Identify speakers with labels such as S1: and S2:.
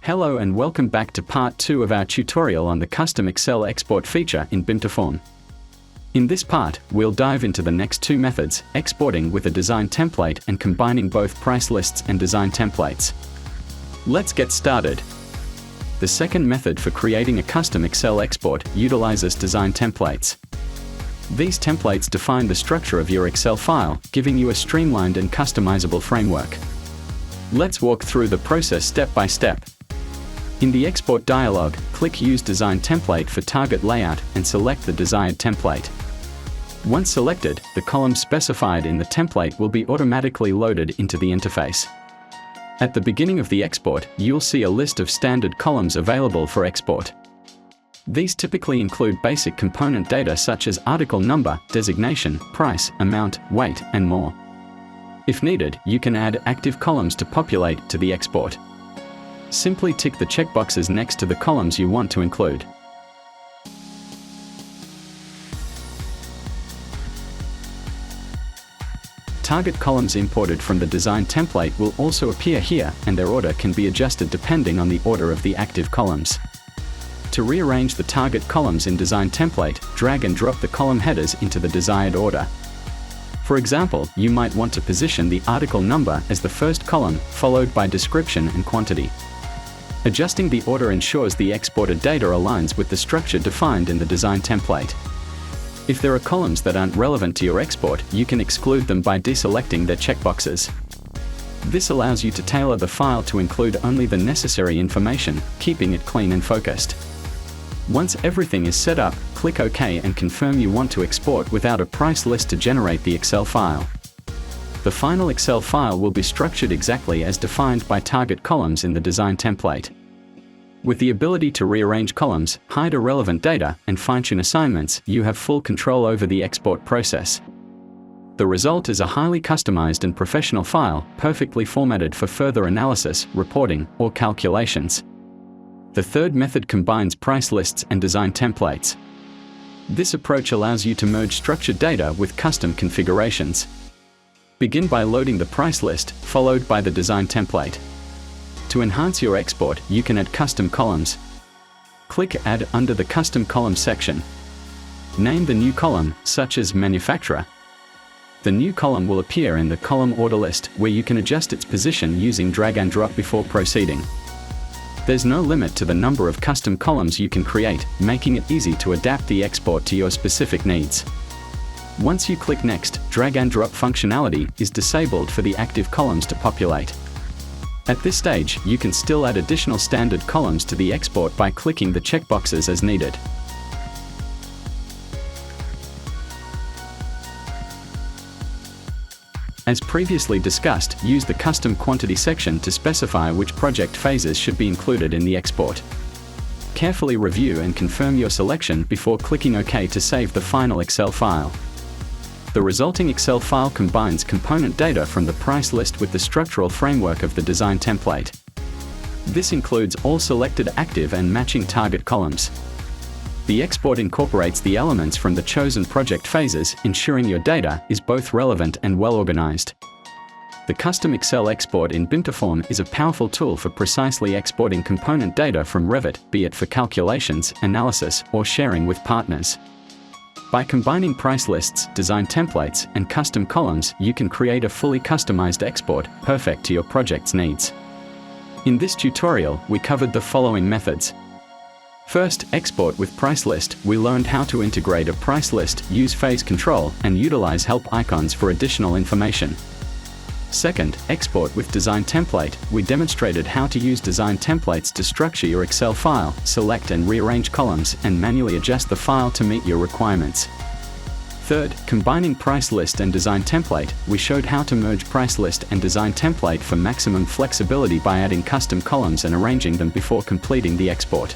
S1: Hello and welcome back to part 2 of our tutorial on the custom Excel export feature in BIM2Form. In this part, we'll dive into the next two methods, exporting with a design template and combining both price lists and design templates. Let's get started. The second method for creating a custom Excel export utilizes design templates. These templates define the structure of your Excel file, giving you a streamlined and customizable framework. Let's walk through the process step by step. In the export dialog, click Use Design Template for target layout and select the desired template. Once selected, the columns specified in the template will be automatically loaded into the interface. At the beginning of the export, you'll see a list of standard columns available for export. These typically include basic component data such as article number, designation, price, amount, weight, and more. If needed, you can add active columns to populate to the export. Simply tick the checkboxes next to the columns you want to include. Target columns imported from the design template will also appear here, and their order can be adjusted depending on the order of the active columns. To rearrange the target columns in design template, drag and drop the column headers into the desired order. For example, you might want to position the article number as the first column, followed by description and quantity. Adjusting the order ensures the exported data aligns with the structure defined in the design template. If there are columns that aren't relevant to your export, you can exclude them by deselecting their checkboxes. This allows you to tailor the file to include only the necessary information, keeping it clean and focused. Once everything is set up, click OK and confirm you want to export without a price list to generate the Excel file. The final Excel file will be structured exactly as defined by target columns in the design template. With the ability to rearrange columns, hide irrelevant data, and fine-tune assignments, you have full control over the export process. The result is a highly customized and professional file, perfectly formatted for further analysis, reporting, or calculations. The third method combines price lists and design templates. This approach allows you to merge structured data with custom configurations. Begin by loading the price list, followed by the design template. To enhance your export, you can add custom columns. Click Add under the Custom Columns section. Name the new column, such as Manufacturer. The new column will appear in the column order list, where you can adjust its position using drag and drop before proceeding. There's no limit to the number of custom columns you can create, making it easy to adapt the export to your specific needs. Once you click Next, drag and drop functionality is disabled for the active columns to populate. At this stage, you can still add additional standard columns to the export by clicking the checkboxes as needed. As previously discussed, use the Custom Quantity section to specify which project phases should be included in the export. Carefully review and confirm your selection before clicking OK to save the final Excel file. The resulting Excel file combines component data from the price list with the structural framework of the design template. This includes all selected active and matching target columns. The export incorporates the elements from the chosen project phases, ensuring your data is both relevant and well organized. The custom Excel export in BIM2Form is a powerful tool for precisely exporting component data from Revit, be it for calculations, analysis, or sharing with partners. By combining price lists, design templates, and custom columns, you can create a fully customized export, perfect to your project's needs. In this tutorial, we covered the following methods. First, export with price list. We learned how to integrate a price list, use phase control, and utilize help icons for additional information. Second, export with design template. We demonstrated how to use design templates to structure your Excel file, select and rearrange columns, and manually adjust the file to meet your requirements. Third, combining price list and design template. We showed how to merge price list and design template for maximum flexibility by adding custom columns and arranging them before completing the export.